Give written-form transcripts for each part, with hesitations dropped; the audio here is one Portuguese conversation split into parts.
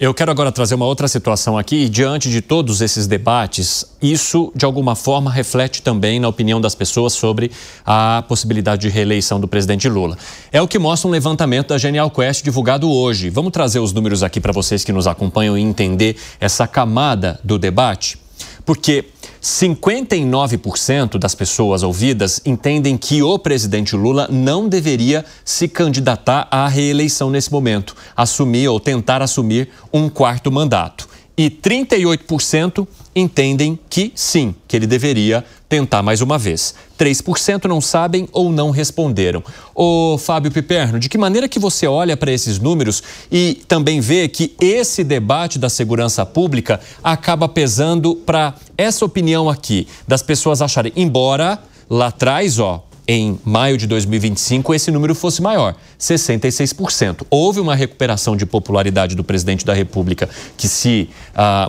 eu quero agora trazer uma outra situação aqui. Diante de todos esses debates, isso, de alguma forma, reflete também na opinião das pessoas sobre a possibilidade de reeleição do presidente Lula. É o que mostra um levantamento da Genial Quest divulgado hoje. Vamos trazer os números aqui para vocês que nos acompanham e entender essa camada do debate? Porque 59% das pessoas ouvidas entendem que o presidente Lula não deveria se candidatar à reeleição nesse momento, assumir ou tentar assumir um quarto mandato. E 38% entendem que sim, que ele deveria tentar mais uma vez. 3% não sabem ou não responderam. Ô Fábio Piperno, de que maneira que você olha para esses números e também vê que esse debate da segurança pública acaba pesando para essa opinião aqui, das pessoas acharem, embora lá atrás, em maio de 2025, esse número fosse maior, 66%. Houve uma recuperação de popularidade do presidente da República que se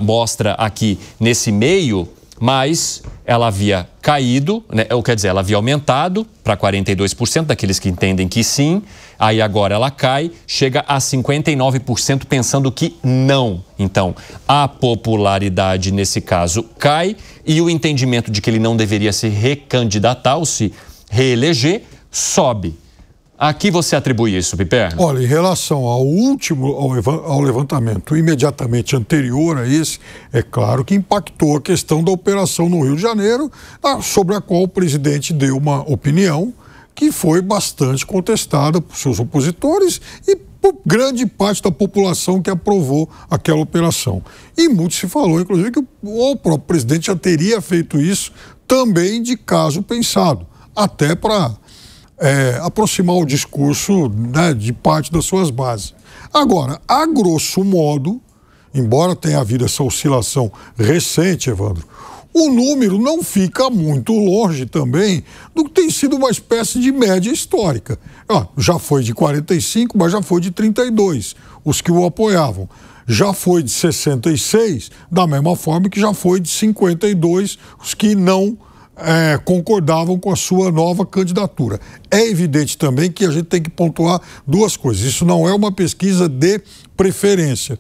mostra aqui nesse meio, mas ela havia caído, né? Ou quer dizer, ela havia aumentado para 42% daqueles que entendem que sim, aí agora ela cai, chega a 59% pensando que não. Então, a popularidade nesse caso cai e o entendimento de que ele não deveria se recandidatar ou se reeleger, sobe. A que você atribui isso, Piperno? Olha, em relação ao levantamento imediatamente anterior a esse, é claro que impactou a questão da operação no Rio de Janeiro, sobre a qual o presidente deu uma opinião que foi bastante contestada por seus opositores e por grande parte da população que aprovou aquela operação. E muito se falou, inclusive, que o próprio presidente já teria feito isso também de caso pensado, até para aproximar o discurso, né, de parte das suas bases. Agora, a grosso modo, embora tenha havido essa oscilação recente, Evandro, o número não fica muito longe também do que tem sido uma espécie de média histórica. Já foi de 45, mas já foi de 32, os que o apoiavam. Já foi de 66, da mesma forma que já foi de 52, os que não concordavam com a sua nova candidatura. É evidente também que a gente tem que pontuar duas coisas. Isso não é uma pesquisa de preferência.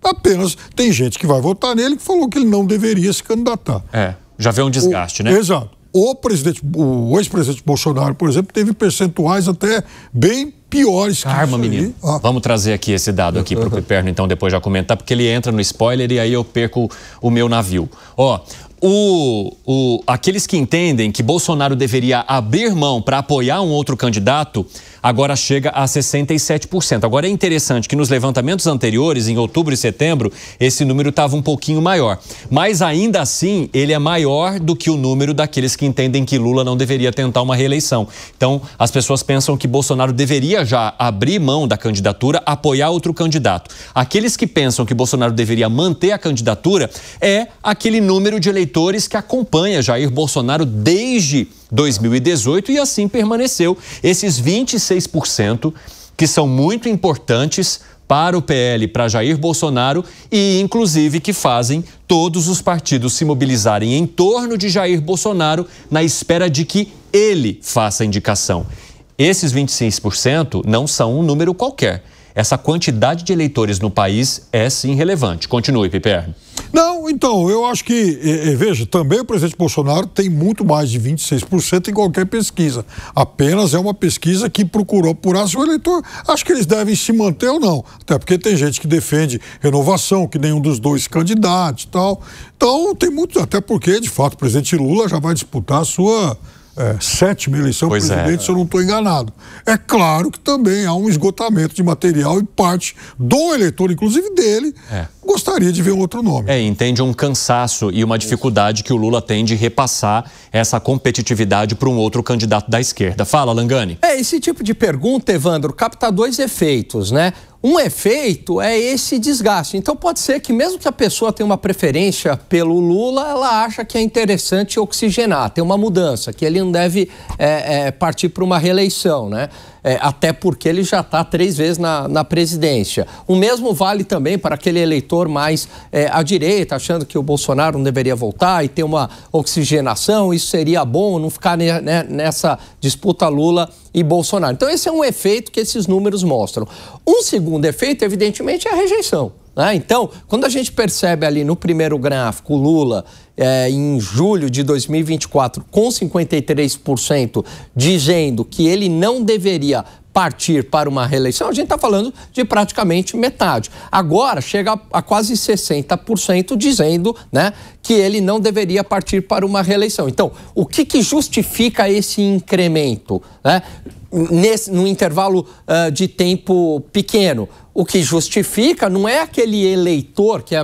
Apenas tem gente que vai votar nele que falou que ele não deveria se candidatar. Já vê um desgaste, né? Exato. O ex-presidente Bolsonaro, por exemplo, teve percentuais até bem piores. Calma, menino. Vamos trazer aqui esse dado aqui para o Piperno, então, depois já comentar, porque ele entra no spoiler e aí eu perco o meu navio. Aqueles que entendem que Bolsonaro deveria abrir mão para apoiar um outro candidato, agora chega a 67%. Agora é interessante que nos levantamentos anteriores, em outubro e setembro, esse número estava um pouquinho maior. Mas ainda assim, ele é maior do que o número daqueles que entendem que Lula não deveria tentar uma reeleição. Então, as pessoas pensam que Bolsonaro deveria já abrir mão da candidatura, apoiar outro candidato. Aqueles que pensam que Bolsonaro deveria manter a candidatura é aquele número de eleitores que acompanha Jair Bolsonaro desde 2018 e assim permaneceu. Esses 26% que são muito importantes para o PL, para Jair Bolsonaro e, inclusive, que fazem todos os partidos se mobilizarem em torno de Jair Bolsonaro na espera de que ele faça a indicação. Esses 26% não são um número qualquer. Essa quantidade de eleitores no país é sim relevante. Continue, Piperno. Não, então, eu acho que, veja, também o presidente Bolsonaro tem muito mais de 26% em qualquer pesquisa. Apenas é uma pesquisa que procurou apurar se o eleitor acha que eles devem se manter ou não. Até porque tem gente que defende renovação, que nenhum dos dois candidatos e tal. Então, tem muito, até porque, de fato, o presidente Lula já vai disputar a sua sétima eleição presidente, se eu não estou enganado. É claro que também há um esgotamento de material e parte do eleitor, inclusive dele, gostaria de ver um outro nome. Entende um cansaço e uma dificuldade que o Lula tem de repassar essa competitividade para um outro candidato da esquerda. Fala, Langani. Esse tipo de pergunta, Evandro, capta dois efeitos, né? Um efeito é esse desgaste. Então pode ser que mesmo que a pessoa tenha uma preferência pelo Lula, ela acha que é interessante oxigenar, ter uma mudança, que ele não deve partir para uma reeleição, né? Até porque ele já está 3 vezes na presidência. O mesmo vale também para aquele eleitor mais à direita, achando que o Bolsonaro não deveria voltar e ter uma oxigenação, isso seria bom, não ficar nessa disputa Lula e Bolsonaro. Então esse é um efeito que esses números mostram. Um segundo efeito, evidentemente, é a rejeição. né? Então, quando a gente percebe ali no primeiro gráfico, o Lula, em julho de 2024, com 53%, dizendo que ele não deveria partir para uma reeleição, a gente está falando de praticamente metade. Agora chega a quase 60% dizendo, né, que ele não deveria partir para uma reeleição. Então, o que justifica esse incremento, né, no intervalo de tempo pequeno? O que justifica não é aquele eleitor, que é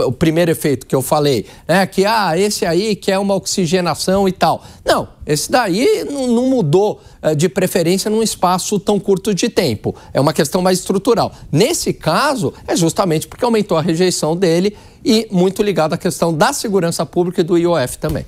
o primeiro efeito que eu falei, né? Que esse aí quer uma oxigenação e tal. Não, esse daí não mudou de preferência num espaço tão curto de tempo. É uma questão mais estrutural. Nesse caso, é justamente porque aumentou a rejeição dele e muito ligado à questão da segurança pública e do IOF também.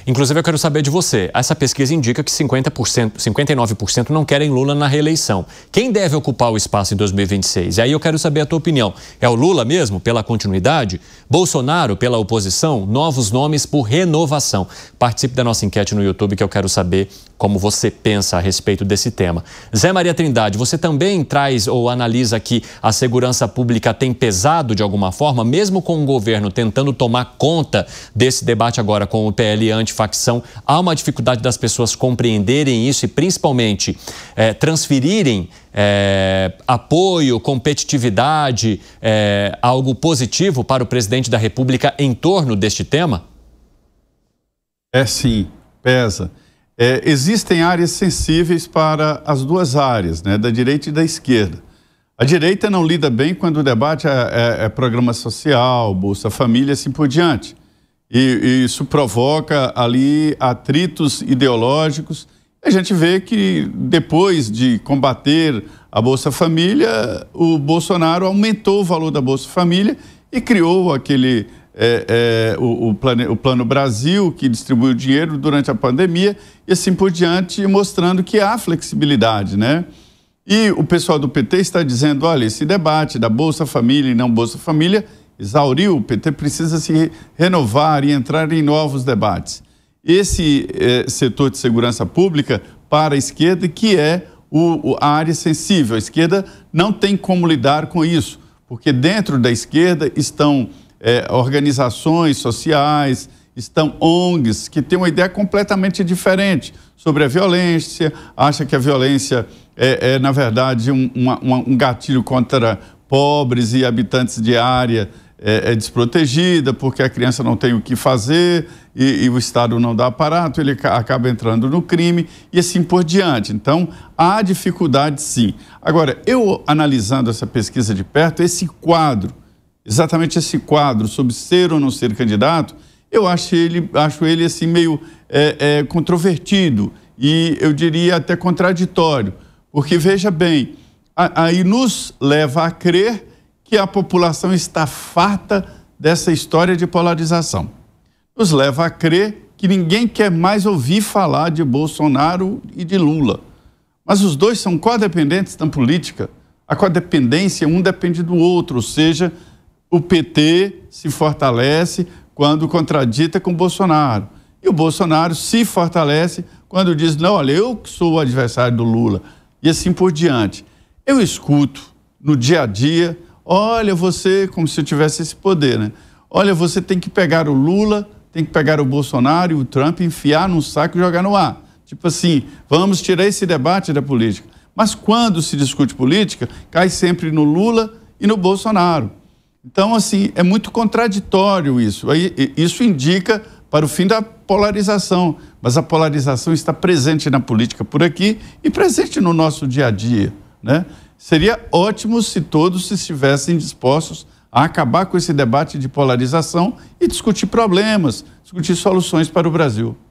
Inclusive, eu quero saber de você. Essa pesquisa indica que 59% não querem Lula na reeleição. Quem deve ocupar o espaço em 2026? E aí eu quero saber a tua opinião. É o Lula mesmo, pela continuidade? Bolsonaro, pela oposição? Novos nomes por renovação? Participe da nossa enquete no YouTube, que eu quero saber como você pensa a respeito desse tema. Zé Maria Trindade, você também traz ou analisa que a segurança pública tem pesado de alguma forma, mesmo com o governo tentando tomar conta desse debate agora com o PL antifacção? Há uma dificuldade das pessoas compreenderem isso e principalmente transferirem apoio, competitividade, algo positivo para o presidente da República em torno deste tema? Sim, pesa. Existem áreas sensíveis para as duas áreas, né, da direita e da esquerda. A direita não lida bem quando o debate é programa social, Bolsa Família, assim por diante. E isso provoca ali atritos ideológicos. A gente vê que depois de combater a Bolsa Família, o Bolsonaro aumentou o valor da Bolsa Família e criou aquele o Plano Brasil, que distribuiu dinheiro durante a pandemia e assim por diante, mostrando que há flexibilidade, né? E o pessoal do PT está dizendo, olha, esse debate da Bolsa Família e não Bolsa Família exauriu, o PT precisa se renovar e entrar em novos debates. Esse setor de segurança pública para a esquerda, que é a área sensível. A esquerda não tem como lidar com isso, porque dentro da esquerda estão organizações sociais, estão ONGs, que têm uma ideia completamente diferente sobre a violência, acha que a violência na verdade, um gatilho contra pobres e habitantes de área desprotegida, porque a criança não tem o que fazer e o Estado não dá aparato, ele acaba entrando no crime e assim por diante. Então, há dificuldade sim. Agora, eu analisando essa pesquisa de perto, esse quadro, exatamente esse quadro sobre ser ou não ser candidato, eu acho ele assim meio controvertido e eu diria até contraditório. Porque, veja bem, aí nos leva a crer que a população está farta dessa história de polarização. Nos leva a crer que ninguém quer mais ouvir falar de Bolsonaro e de Lula. Mas os dois são codependentes na política. A codependência, um depende do outro, ou seja, o PT se fortalece quando contradita com Bolsonaro. E o Bolsonaro se fortalece quando diz, não, olha, eu que sou o adversário do Lula. E assim por diante. Eu escuto no dia a dia, olha você, como se eu tivesse esse poder, né? Olha, você tem que pegar o Lula, tem que pegar o Bolsonaro e o Trump, enfiar num saco e jogar no ar. Tipo assim, vamos tirar esse debate da política. Mas quando se discute política, cai sempre no Lula e no Bolsonaro. Então, assim, é muito contraditório isso. Isso indica para o fim da polarização, mas a polarização está presente na política por aqui e presente no nosso dia a dia, né? Seria ótimo se todos estivessem dispostos a acabar com esse debate de polarização e discutir problemas, discutir soluções para o Brasil.